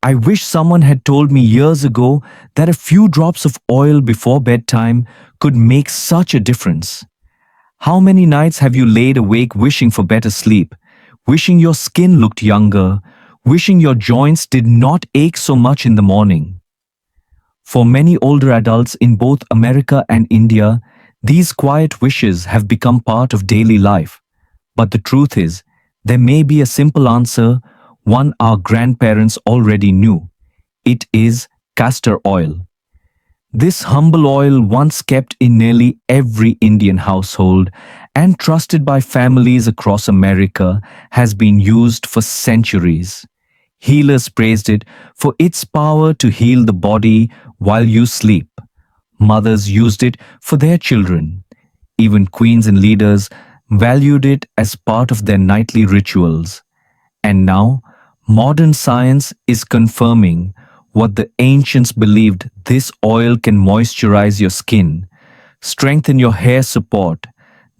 I wish someone had told me years ago that a few drops of oil before bedtime could make such a difference. How many nights have you laid awake wishing for better sleep, wishing your skin looked younger, wishing your joints did not ache so much in the morning? For many older adults in both America and India, these quiet wishes have become part of daily life. But the truth is, there may be a simple answer, one our grandparents already knew. It is castor oil. This humble oil, once kept in nearly every Indian household and trusted by families across America, has been used for centuries. Healers praised it for its power to heal the body while you sleep. Mothers used it for their children. Even queens and leaders valued it as part of their nightly rituals. And now, modern science is confirming what the ancients believed: this oil can moisturize your skin, strengthen your hair support,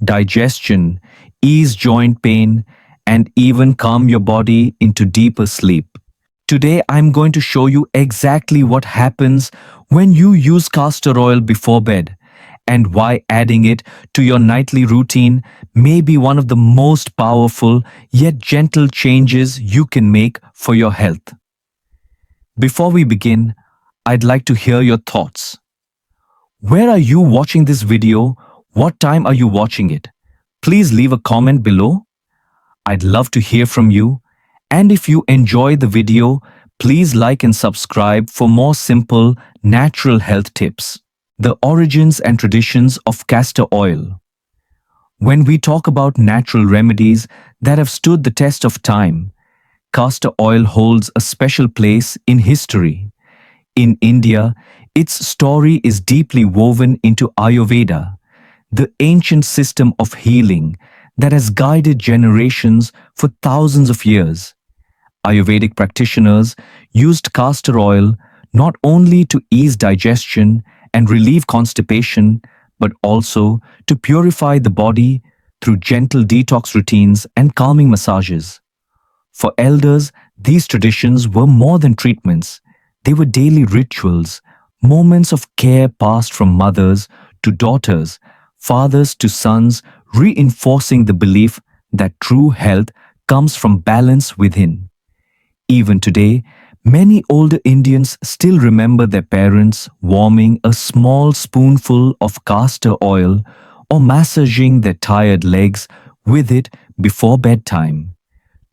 digestion, ease joint pain, and even calm your body into deeper sleep. Today, I'm going to show you exactly what happens when you use castor oil before bed and why adding it to your nightly routine may be one of the most powerful yet gentle changes you can make for your health. Before we begin, I'd like to hear your thoughts. Where are you watching this video? What time are you watching it? Please leave a comment below. I'd love to hear from you. And if you enjoy the video, please like and subscribe for more simple, natural health tips. The origins and traditions of castor oil. When we talk about natural remedies that have stood the test of time, castor oil holds a special place in history. In India, its story is deeply woven into Ayurveda, the ancient system of healing that has guided generations for thousands of years. Ayurvedic practitioners used castor oil not only to ease digestion and relieve constipation, but also to purify the body through gentle detox routines and calming massages. For elders, these traditions were more than treatments. They were daily rituals, moments of care passed from mothers to daughters, fathers to sons, reinforcing the belief that true health comes from balance within. Even today, many older Indians still remember their parents warming a small spoonful of castor oil or massaging their tired legs with it before bedtime.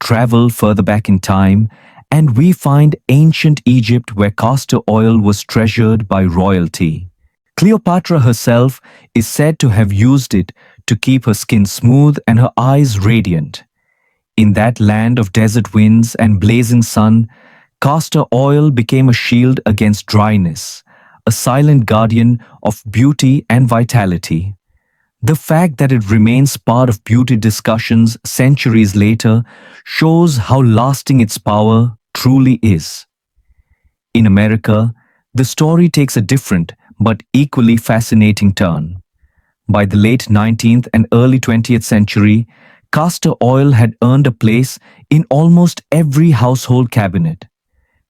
Travel further back in time, and we find ancient Egypt where castor oil was treasured by royalty. Cleopatra herself is said to have used it to keep her skin smooth and her eyes radiant. In that land of desert winds and blazing sun, castor oil became a shield against dryness, a silent guardian of beauty and vitality. The fact that it remains part of beauty discussions centuries later shows how lasting its power truly is. In America, the story takes a different but equally fascinating turn. By the late 19th and early 20th century, castor oil had earned a place in almost every household cabinet.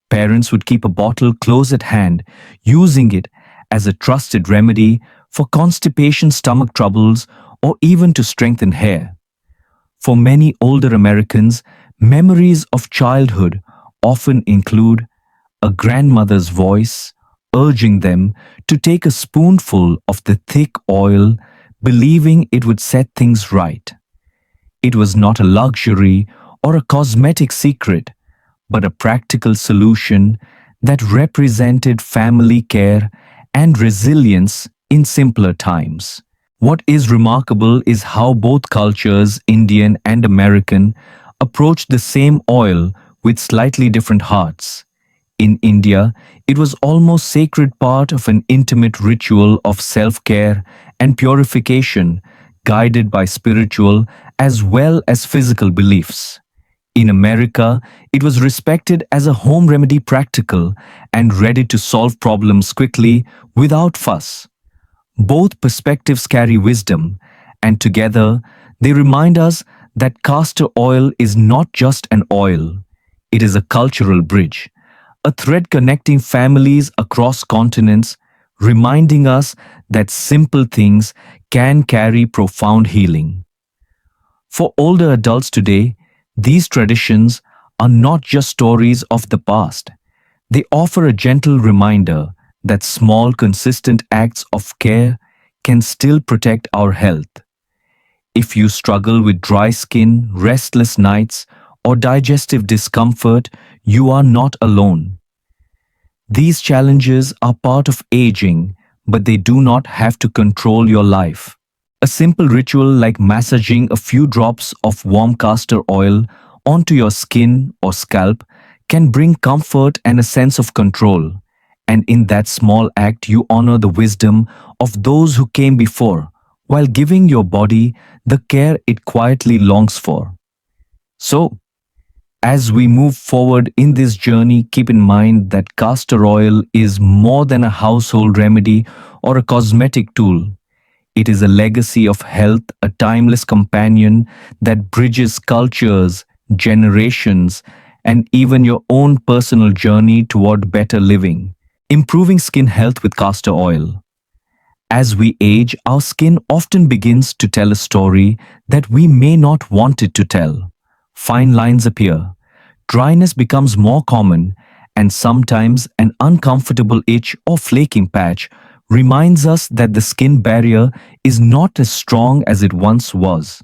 Parents would keep a bottle close at hand, using it as a trusted remedy for constipation, stomach troubles, or even to strengthen hair. For many older Americans, memories of childhood often include a grandmother's voice urging them to take a spoonful of the thick oil, believing it would set things right. It was not a luxury or a cosmetic secret, but a practical solution that represented family care and resilience in simpler times. What is remarkable is how both cultures, Indian and American, approached the same oil with slightly different hearts. In India, it was almost sacred part of an intimate ritual of self-care and purification, guided by spiritual as well as physical beliefs. In America, it was respected as a home remedy, practical and ready to solve problems quickly without fuss. Both perspectives carry wisdom, and together they remind us that castor oil is not just an oil. It is a cultural bridge, a thread connecting families across continents, reminding us that simple things can carry profound healing. For older adults today, these traditions are not just stories of the past. They offer a gentle reminder that small, consistent acts of care can still protect our health. If you struggle with dry skin, restless nights, or digestive discomfort, you are not alone. These challenges are part of aging, but they do not have to control your life. A simple ritual like massaging a few drops of warm castor oil onto your skin or scalp can bring comfort and a sense of control. And in that small act, you honor the wisdom of those who came before, while giving your body the care it quietly longs for. So, as we move forward in this journey, keep in mind that castor oil is more than a household remedy or a cosmetic tool. It is a legacy of health, a timeless companion that bridges cultures, generations, and even your own personal journey toward better living. Improving skin health with castor oil. As we age, our skin often begins to tell a story that we may not want it to tell. Fine lines appear, dryness becomes more common, and sometimes an uncomfortable itch or flaking patch reminds us that the skin barrier is not as strong as it once was.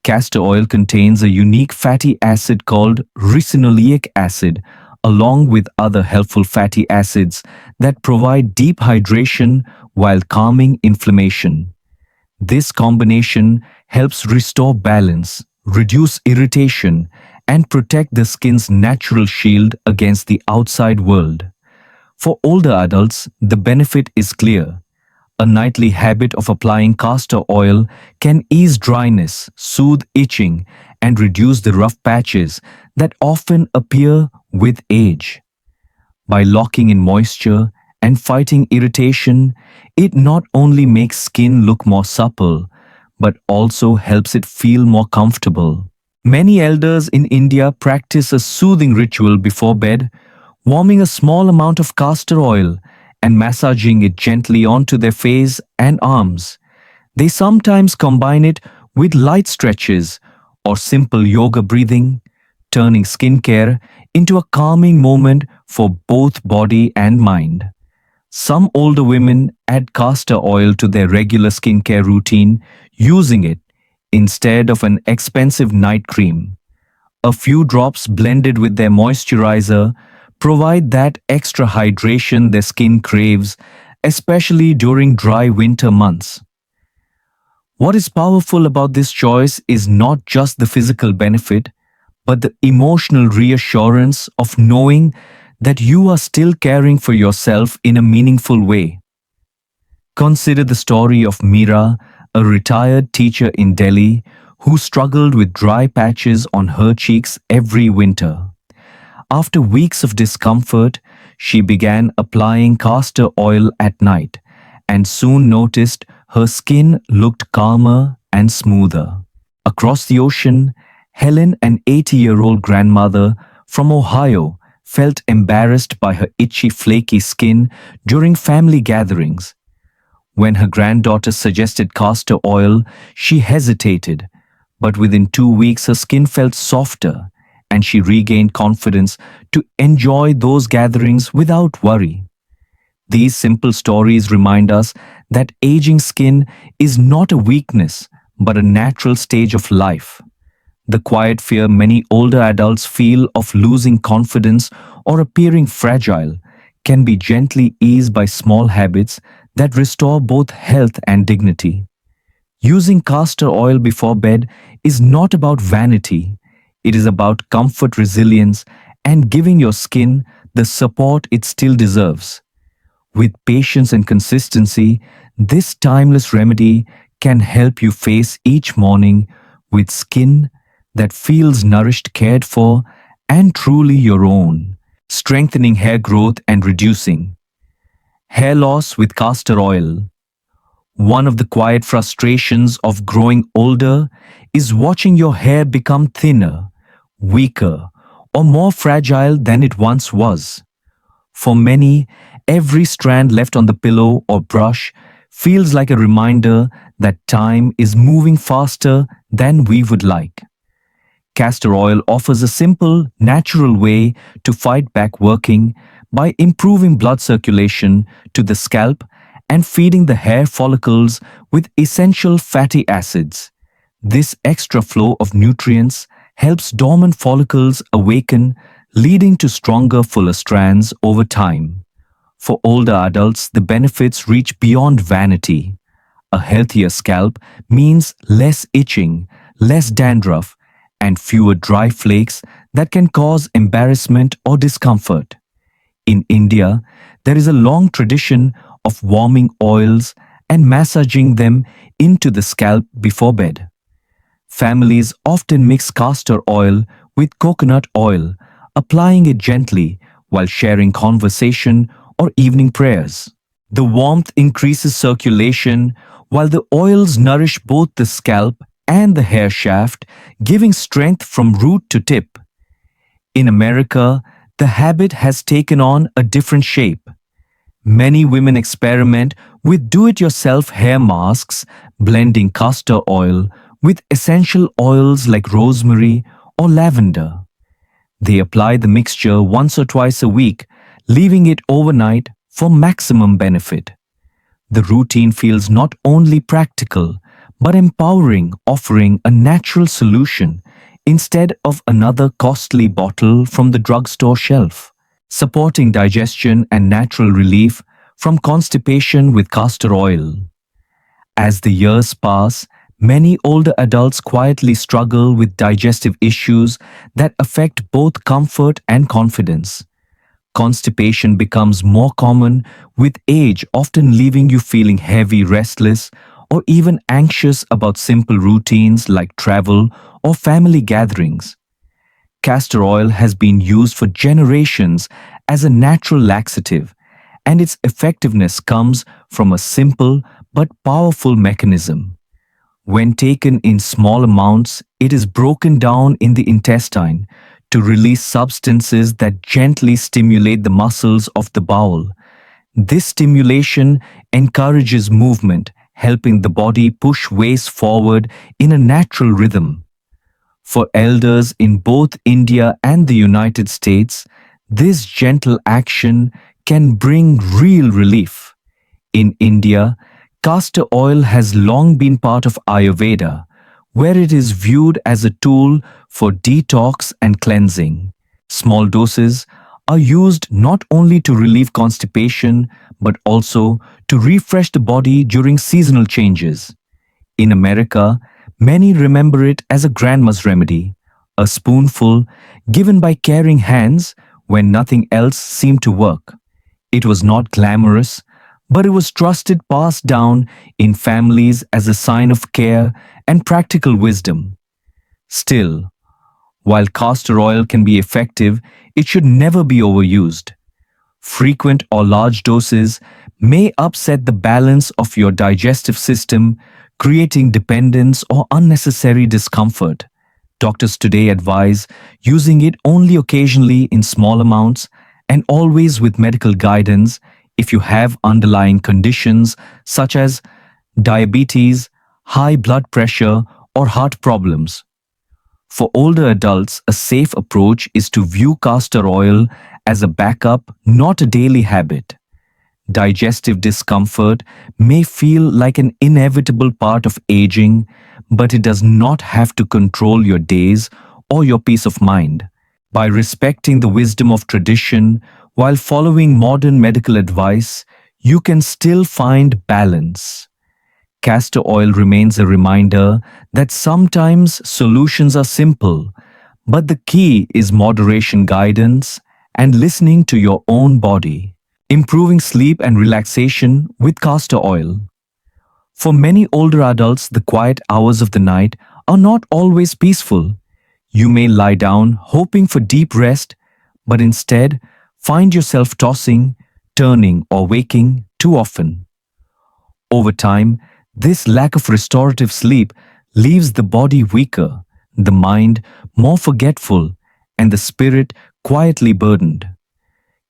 Castor oil contains a unique fatty acid called ricinoleic acid, along with other helpful fatty acids that provide deep hydration while calming inflammation. This combination helps restore balance, reduce irritation, and protect the skin's natural shield against the outside world. For older adults, the benefit is clear. A nightly habit of applying castor oil can ease dryness, soothe itching, and reduce the rough patches that often appear with age. By locking in moisture and fighting irritation, it not only makes skin look more supple, but also helps it feel more comfortable. Many elders in India practice a soothing ritual before bed, warming a small amount of castor oil and massaging it gently onto their face and arms. They sometimes combine it with light stretches or simple yoga breathing, turning skincare into a calming moment for both body and mind. Some older women add castor oil to their regular skincare routine, using it instead of an expensive night cream. A few drops blended with their moisturizer provide that extra hydration their skin craves, especially during dry winter months. What is powerful about this choice is not just the physical benefit, but the emotional reassurance of knowing that you are still caring for yourself in a meaningful way. Consider the story of Meera, a retired teacher in Delhi who struggled with dry patches on her cheeks every winter. After weeks of discomfort, she began applying castor oil at night and soon noticed her skin looked calmer and smoother. Across the ocean, Helen, an 80-year-old grandmother from Ohio, felt embarrassed by her itchy, flaky skin during family gatherings. When her granddaughter suggested castor oil, she hesitated, but within 2 weeks her skin felt softer and she regained confidence to enjoy those gatherings without worry. These simple stories remind us that aging skin is not a weakness, but a natural stage of life. The quiet fear many older adults feel of losing confidence or appearing fragile can be gently eased by small habits that restore both health and dignity. Using castor oil before bed is not about vanity. It is about comfort, resilience, and giving your skin the support it still deserves. With patience and consistency, this timeless remedy can help you face each morning with skin that feels nourished, cared for, and truly your own, strengthening hair growth and reducing hair loss with castor oil. One of the quiet frustrations of growing older is watching your hair become thinner, weaker, or more fragile than it once was. For many, every strand left on the pillow or brush feels like a reminder that time is moving faster than we would like. Castor oil offers a simple, natural way to fight back working by improving blood circulation to the scalp and feeding the hair follicles with essential fatty acids. This extra flow of nutrients helps dormant follicles awaken, leading to stronger, fuller strands over time. For older adults, the benefits reach beyond vanity. A healthier scalp means less itching, less dandruff, and fewer dry flakes that can cause embarrassment or discomfort. In India, there is a long tradition of warming oils and massaging them into the scalp before bed. Families often mix castor oil with coconut oil, applying it gently while sharing conversation or evening prayers. The warmth increases circulation while the oils nourish both the scalp and the hair shaft, giving strength from root to tip. In America, the habit has taken on a different shape. Many women experiment with do-it-yourself hair masks, blending castor oil with essential oils like rosemary or lavender. They apply the mixture once or twice a week, leaving it overnight for maximum benefit. The routine feels not only practical, but empowering, offering a natural solution instead of another costly bottle from the drugstore shelf. Supporting digestion and natural relief from constipation with castor oil. As the years pass, many older adults quietly struggle with digestive issues that affect both comfort and confidence. Constipation becomes more common with age, often leaving you feeling heavy, restless, or even anxious about simple routines like travel or family gatherings. Castor oil has been used for generations as a natural laxative, and its effectiveness comes from a simple but powerful mechanism. When taken in small amounts, it is broken down in the intestine to release substances that gently stimulate the muscles of the bowel. This stimulation encourages movement, helping the body push waste forward in a natural rhythm. For elders in both India and the United States, this gentle action can bring real relief. In India, castor oil has long been part of Ayurveda, where it is viewed as a tool for detox and cleansing. Small doses are used not only to relieve constipation, but also to refresh the body during seasonal changes. In America, many remember it as a grandma's remedy, a spoonful given by caring hands when nothing else seemed to work. It was not glamorous, but it was trusted, passed down in families as a sign of care and practical wisdom. Still, while castor oil can be effective, it should never be overused. Frequent or large doses may upset the balance of your digestive system, creating dependence or unnecessary discomfort. Doctors today advise using it only occasionally in small amounts and always with medical guidance if you have underlying conditions such as diabetes, high blood pressure, or heart problems. For older adults, a safe approach is to view castor oil as a backup, not a daily habit. Digestive discomfort may feel like an inevitable part of aging, but it does not have to control your days or your peace of mind. By respecting the wisdom of tradition while following modern medical advice, you can still find balance. Castor oil remains a reminder that sometimes solutions are simple, but the key is moderation, guidance, and listening to your own body. Improving sleep and relaxation with castor oil. For many older adults, the quiet hours of the night are not always peaceful. You may lie down hoping for deep rest, but instead find yourself tossing, turning, or waking too often. Over time, this lack of restorative sleep leaves the body weaker, the mind more forgetful, and the spirit quietly burdened.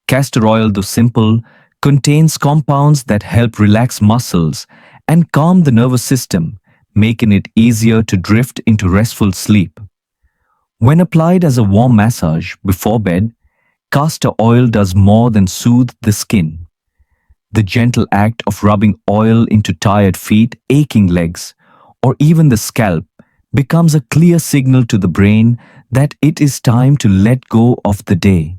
Castor oil, though simple, contains compounds that help relax muscles and calm the nervous system, making it easier to drift into restful sleep. When applied as a warm massage before bed, castor oil does more than soothe the skin. The gentle act of rubbing oil into tired feet, aching legs, or even the scalp becomes a clear signal to the brain that it is time to let go of the day.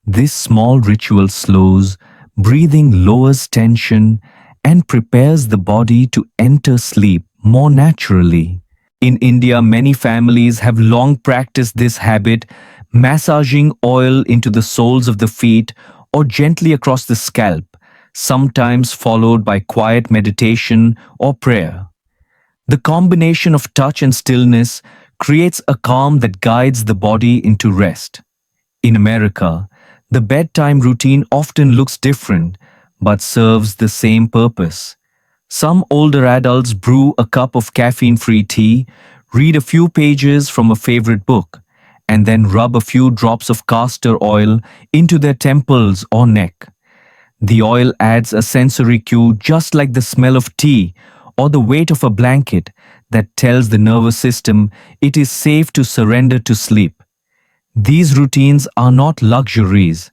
This small ritual slows breathing, lowers tension, and prepares the body to enter sleep more naturally. In India, many families have long practiced this habit, massaging oil into the soles of the feet or gently across the scalp, sometimes followed by quiet meditation or prayer. The combination of touch and stillness creates a calm that guides the body into rest. In America, the bedtime routine often looks different but serves the same purpose. Some older adults brew a cup of caffeine-free tea, read a few pages from a favorite book, and then rub a few drops of castor oil into their temples or neck. The oil adds a sensory cue just like the smell of tea or the weight of a blanket that tells the nervous system it is safe to surrender to sleep. These routines are not luxuries.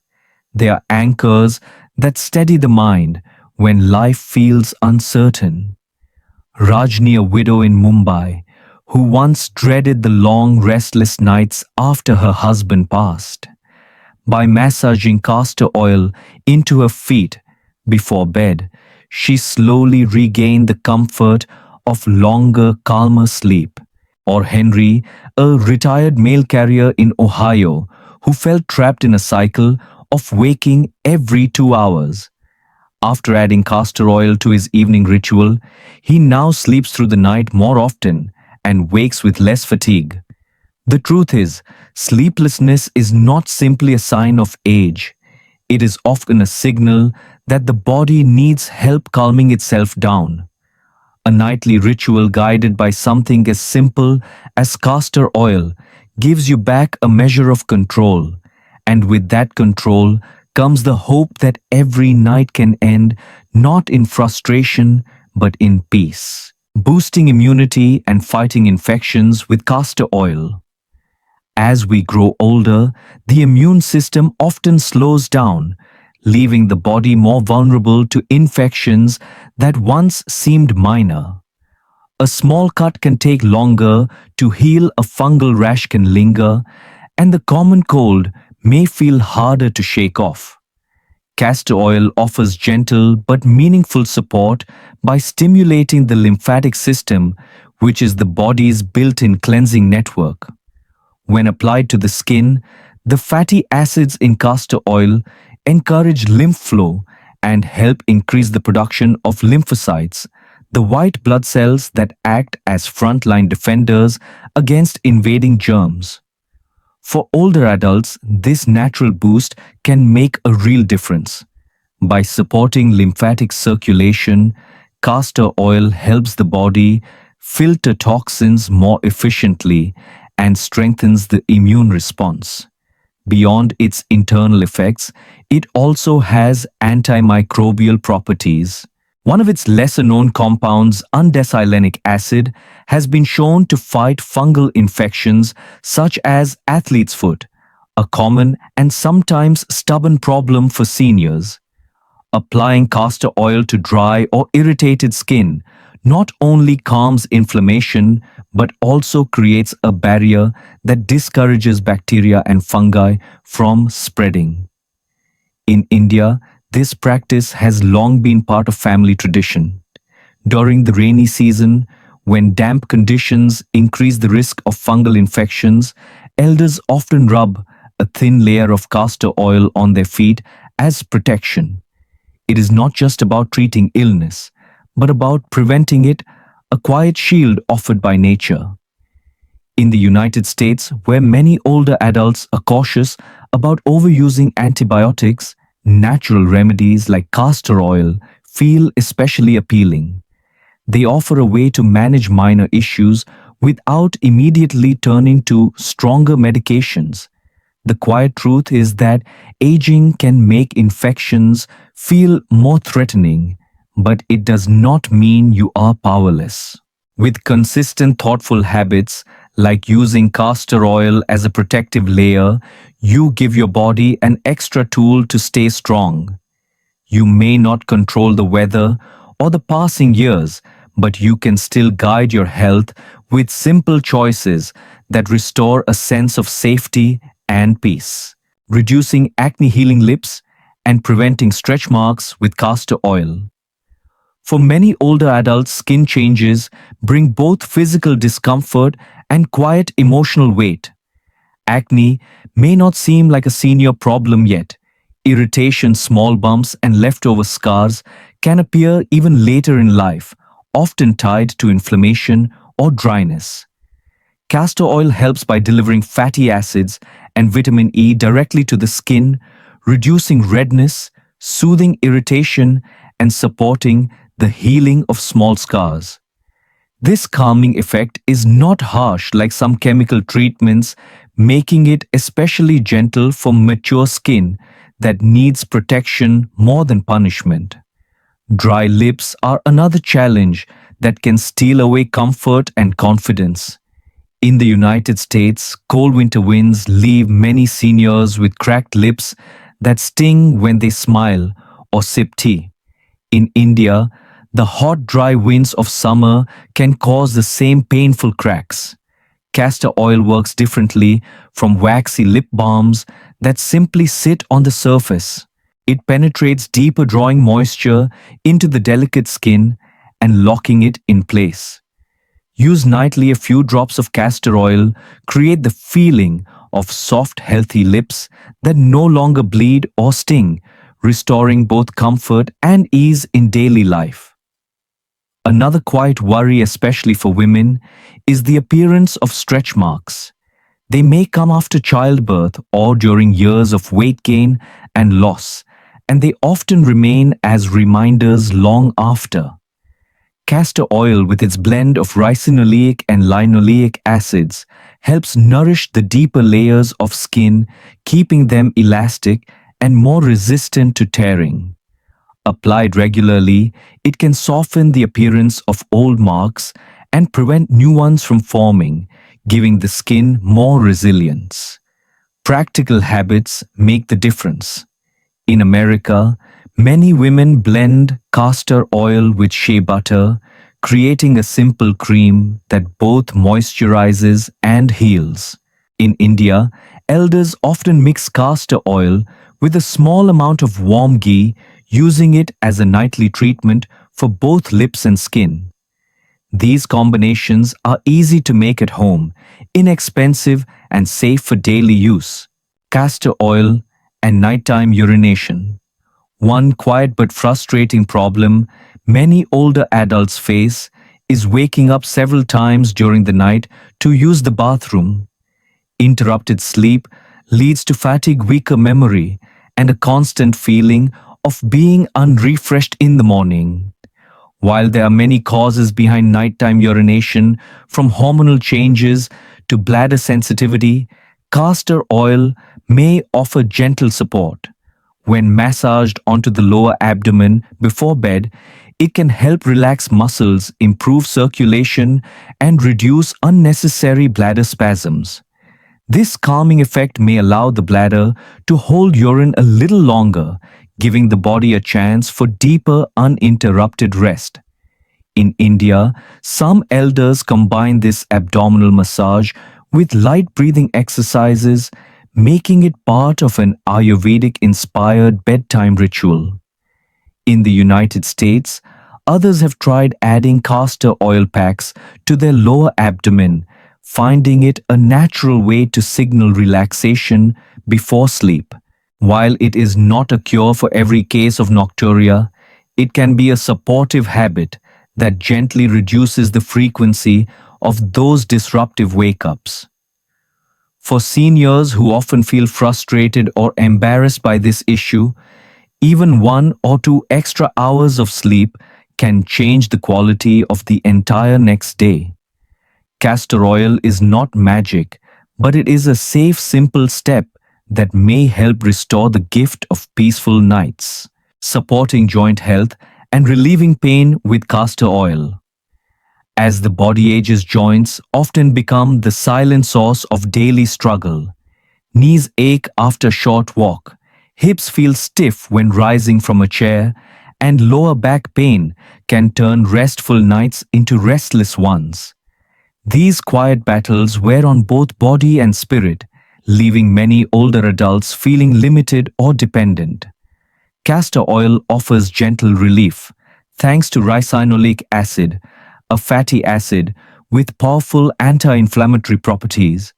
They are anchors that steady the mind when life feels uncertain. Rajni, a widow in Mumbai, who once dreaded the long, restless nights after her husband passed, by massaging castor oil into her feet before bed, she slowly regained the comfort of longer, calmer sleep. Or Henry, a retired mail carrier in Ohio, who felt trapped in a cycle of waking every 2 hours. After adding castor oil to his evening ritual, he now sleeps through the night more often and wakes with less fatigue. The truth is, sleeplessness is not simply a sign of age. It is often a signal that the body needs help calming itself down. A nightly ritual guided by something as simple as castor oil gives you back a measure of control. And with that control comes the hope that every night can end not in frustration but in peace. Boosting immunity and fighting infections with castor oil. As we grow older, the immune system often slows down, leaving the body more vulnerable to infections that once seemed minor. A small cut can take longer to heal, a fungal rash can linger, and the common cold may feel harder to shake off. Castor oil offers gentle but meaningful support by stimulating the lymphatic system, which is the body's built-in cleansing network. When applied to the skin, the fatty acids in castor oil encourage lymph flow and help increase the production of lymphocytes, the white blood cells that act as frontline defenders against invading germs. For older adults, this natural boost can make a real difference. By supporting lymphatic circulation, castor oil helps the body filter toxins more efficiently and strengthens the immune response. Beyond its internal effects, it also has antimicrobial properties. One of its lesser-known compounds, undecylenic acid, has been shown to fight fungal infections such as athlete's foot, a common and sometimes stubborn problem for seniors. Applying castor oil to dry or irritated skin not only calms inflammation but also creates a barrier that discourages bacteria and fungi from spreading. In India, this practice has long been part of family tradition. During the rainy season, when damp conditions increase the risk of fungal infections, elders often rub a thin layer of castor oil on their feet as protection. It is not just about treating illness, but about preventing it, a quiet shield offered by nature. In the United States, where many older adults are cautious about overusing antibiotics, natural remedies like castor oil feel especially appealing. They offer a way to manage minor issues without immediately turning to stronger medications. The quiet truth is that aging can make infections feel more threatening, but it does not mean you are powerless. With consistent thoughtful habits like using castor oil as a protective layer, you give your body an extra tool to stay strong. You may not control the weather or the passing years, but you can still guide your health with simple choices that restore a sense of safety and peace. Reducing acne healing lips and preventing stretch marks with castor oil. For many older adults, skin changes bring both physical discomfort and quiet emotional weight. Acne may not seem like a senior problem yet. Irritation, small bumps, and leftover scars can appear even later in life, often tied to inflammation or dryness. Castor oil helps by delivering fatty acids and vitamin E directly to the skin, reducing redness, soothing irritation, and supporting the healing of small scars. This calming effect is not harsh like some chemical treatments, making it especially gentle for mature skin that needs protection more than punishment. Dry lips are another challenge that can steal away comfort and confidence. In the United States, cold winter winds leave many seniors with cracked lips that sting when they smile or sip tea. In India, the hot, dry winds of summer can cause the same painful cracks. Castor oil works differently from waxy lip balms that simply sit on the surface. It penetrates deeper, drawing moisture into the delicate skin and locking it in place. Use nightly. A few drops of castor oil create the feeling of soft, healthy lips that no longer bleed or sting, restoring both comfort and ease in daily life. Another quiet worry, especially for women, is the appearance of stretch marks. They may come after childbirth or during years of weight gain and loss, and they often remain as reminders long after. Castor oil, with its blend of ricinoleic and linoleic acids, helps nourish the deeper layers of skin, keeping them elastic and more resistant to tearing. Applied regularly, it can soften the appearance of old marks and prevent new ones from forming, giving the skin more resilience. Practical habits make the difference. In America, many women blend castor oil with shea butter, creating a simple cream that both moisturizes and heals. In India, elders often mix castor oil with a small amount of warm ghee, using it as a nightly treatment for both lips and skin. These combinations are easy to make at home, inexpensive and safe for daily use. Castor oil and nighttime urination. One quiet but frustrating problem many older adults face is waking up several times during the night to use the bathroom. Interrupted sleep leads to fatigue, weaker memory, and a constant feeling of being unrefreshed in the morning. While there are many causes behind nighttime urination, from hormonal changes to bladder sensitivity, castor oil may offer gentle support. When massaged onto the lower abdomen before bed, it can help relax muscles, improve circulation, and reduce unnecessary bladder spasms. This calming effect may allow the bladder to hold urine a little longer, giving the body a chance for deeper, uninterrupted rest. In India, some elders combine this abdominal massage with light breathing exercises, making it part of an Ayurvedic-inspired bedtime ritual. In the United States, others have tried adding castor oil packs to their lower abdomen, finding it a natural way to signal relaxation before sleep. While it is not a cure for every case of nocturia, it can be a supportive habit that gently reduces the frequency of those disruptive wake-ups. For seniors who often feel frustrated or embarrassed by this issue, even 1 or 2 extra hours of sleep can change the quality of the entire next day. Castor oil is not magic, but it is a safe, simple step that may help restore the gift of peaceful nights, supporting joint health and relieving pain with castor oil. As the body ages, joints often become the silent source of daily struggle. Knees ache after a short walk, hips feel stiff when rising from a chair, and lower back pain can turn restful nights into restless ones. These quiet battles wear on both body and spirit, leaving many older adults feeling limited or dependent. Castor oil offers gentle relief thanks to ricinoleic acid, a fatty acid with powerful anti-inflammatory properties.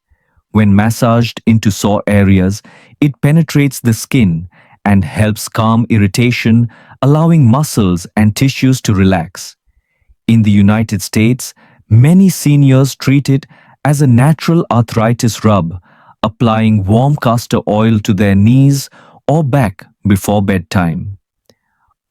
When massaged into sore areas, it penetrates the skin and helps calm irritation, allowing muscles and tissues to relax. In the United States, many seniors treat it as a natural arthritis rub, applying warm castor oil to their knees or back before bedtime.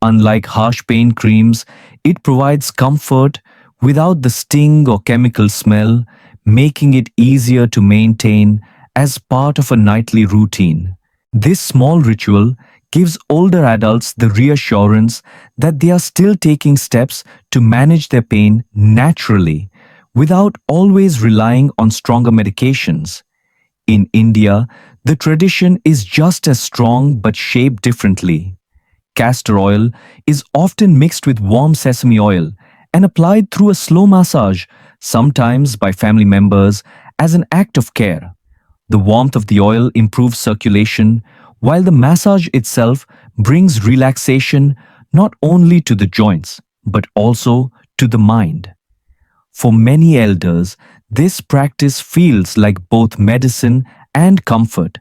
Unlike harsh pain creams, it provides comfort without the sting or chemical smell, making it easier to maintain as part of a nightly routine. This small ritual gives older adults the reassurance that they are still taking steps to manage their pain naturally without always relying on stronger medications. In India, the tradition is just as strong but shaped differently. Castor oil is often mixed with warm sesame oil and applied through a slow massage, sometimes by family members, as an act of care. The warmth of the oil improves circulation, while the massage itself brings relaxation not only to the joints, but also to the mind. For many elders, this practice feels like both medicine and comfort,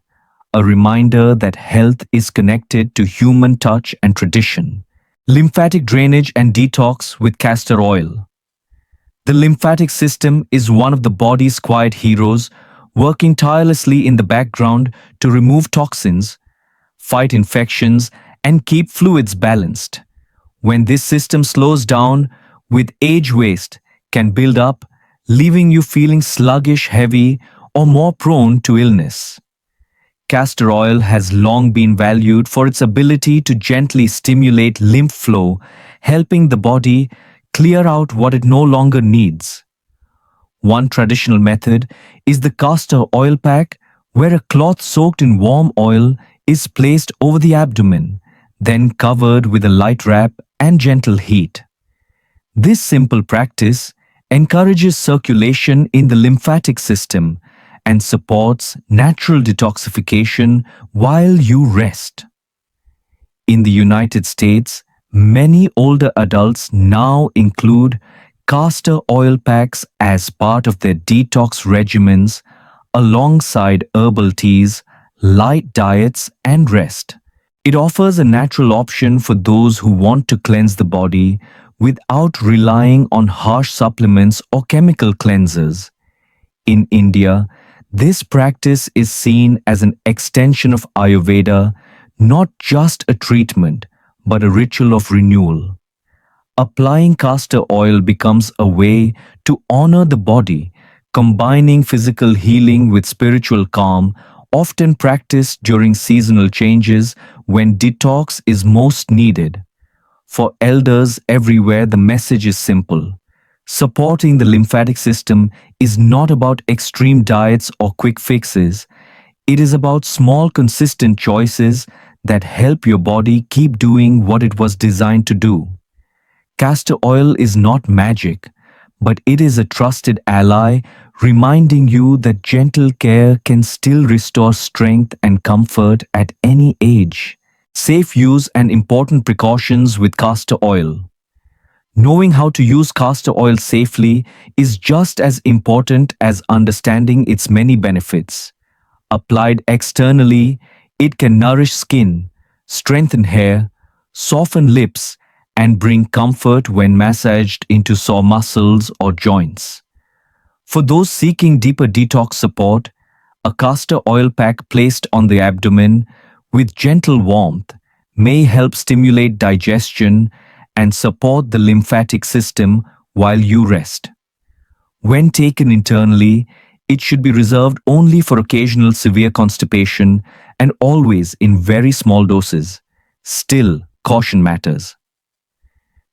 a reminder that health is connected to human touch and tradition. Lymphatic drainage and detox with castor oil. The lymphatic system is one of the body's quiet heroes, working tirelessly in the background to remove toxins, fight infections, and keep fluids balanced. When this system slows down, with age waste can build up, leaving you feeling sluggish, heavy, or more prone to illness. Castor oil has long been valued for its ability to gently stimulate lymph flow, helping the body clear out what it no longer needs. One traditional method is the castor oil pack, where a cloth soaked in warm oil is placed over the abdomen, then covered with a light wrap and gentle heat. This simple practice encourages circulation in the lymphatic system and supports natural detoxification while you rest. In the United States, many older adults now include castor oil packs as part of their detox regimens alongside herbal teas, light diets, and rest. It offers a natural option for those who want to cleanse the body without relying on harsh supplements or chemical cleansers. In India, this practice is seen as an extension of Ayurveda, not just a treatment, but a ritual of renewal. Applying castor oil becomes a way to honor the body, combining physical healing with spiritual calm, often practiced during seasonal changes when detox is most needed. For elders everywhere, the message is simple. Supporting the lymphatic system is not about extreme diets or quick fixes. It is about small, consistent choices that help your body keep doing what it was designed to do. Castor oil is not magic, but it is a trusted ally, reminding you that gentle care can still restore strength and comfort at any age. Safe use and important precautions with castor oil. Knowing how to use castor oil safely is just as important as understanding its many benefits. Applied externally, it can nourish skin, strengthen hair, soften lips, and bring comfort when massaged into sore muscles or joints. For those seeking deeper detox support, a castor oil pack placed on the abdomen with gentle warmth may help stimulate digestion and support the lymphatic system while you rest. When taken internally, it should be reserved only for occasional severe constipation and always in very small doses. Still, caution matters.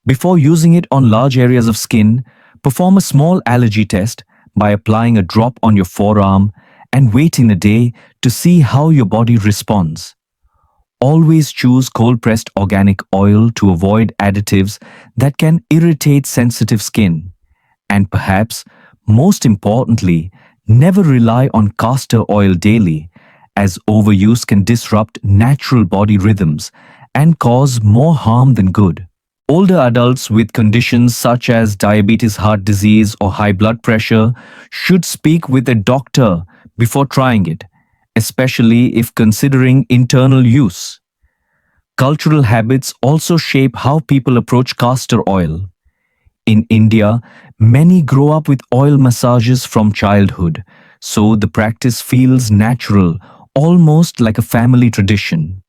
Before using it on large areas of skin, perform a small allergy test by applying a drop on your forearm and waiting a day to see how your body responds. Always choose cold-pressed organic oil to avoid additives that can irritate sensitive skin. And perhaps, most importantly, never rely on castor oil daily, as overuse can disrupt natural body rhythms and cause more harm than good. Older adults with conditions such as diabetes, heart disease, or high blood pressure should speak with a doctor before trying it, especially if considering internal use. Cultural habits also shape how people approach castor oil. In India, many grow up with oil massages from childhood, so the practice feels natural, almost like a family tradition.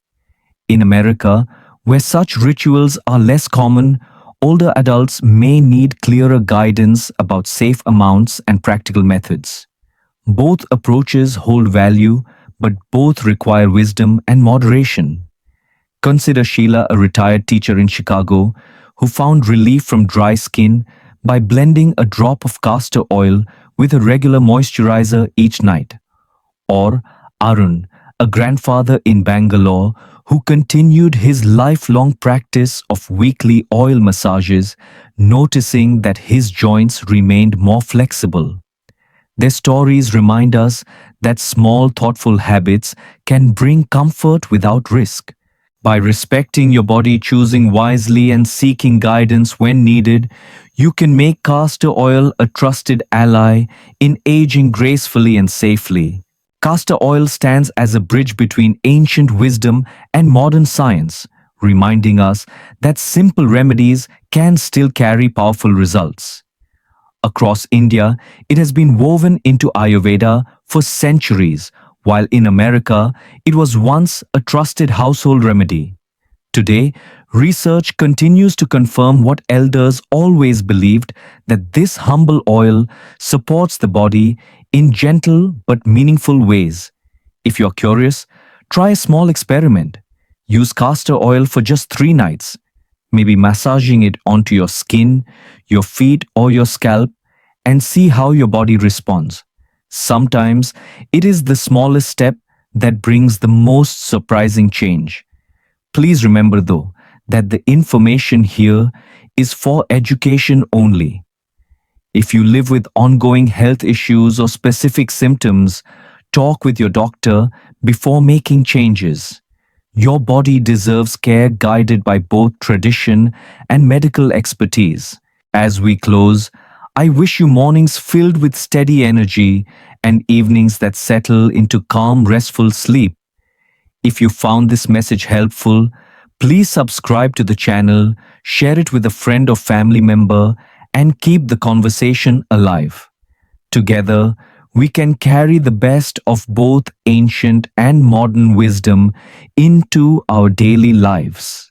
In America, where such rituals are less common, older adults may need clearer guidance about safe amounts and practical methods. Both approaches hold value, but both require wisdom and moderation. Consider Sheila, a retired teacher in Chicago, who found relief from dry skin by blending a drop of castor oil with a regular moisturizer each night. Or Arun, a grandfather in Bangalore, who continued his lifelong practice of weekly oil massages, noticing that his joints remained more flexible. Their stories remind us that small, thoughtful habits can bring comfort without risk. By respecting your body, choosing wisely, and seeking guidance when needed, you can make castor oil a trusted ally in aging gracefully and safely. Castor oil stands as a bridge between ancient wisdom and modern science, reminding us that simple remedies can still carry powerful results. Across India, it has been woven into Ayurveda for centuries, while in America, it was once a trusted household remedy. Today, research continues to confirm what elders always believed, that this humble oil supports the body in gentle but meaningful ways. If you're curious, try a small experiment. Use castor oil for just 3 nights, maybe massaging it onto your skin, your feet, or your scalp, and see how your body responds. Sometimes it is the smallest step that brings the most surprising change. Please remember, though, that the information here is for education only. If you live with ongoing health issues or specific symptoms, talk with your doctor before making changes. Your body deserves care guided by both tradition and medical expertise. As we close, I wish you mornings filled with steady energy and evenings that settle into calm, restful sleep. If you found this message helpful, please subscribe to the channel, share it with a friend or family member, and keep the conversation alive. Together, we can carry the best of both ancient and modern wisdom into our daily lives.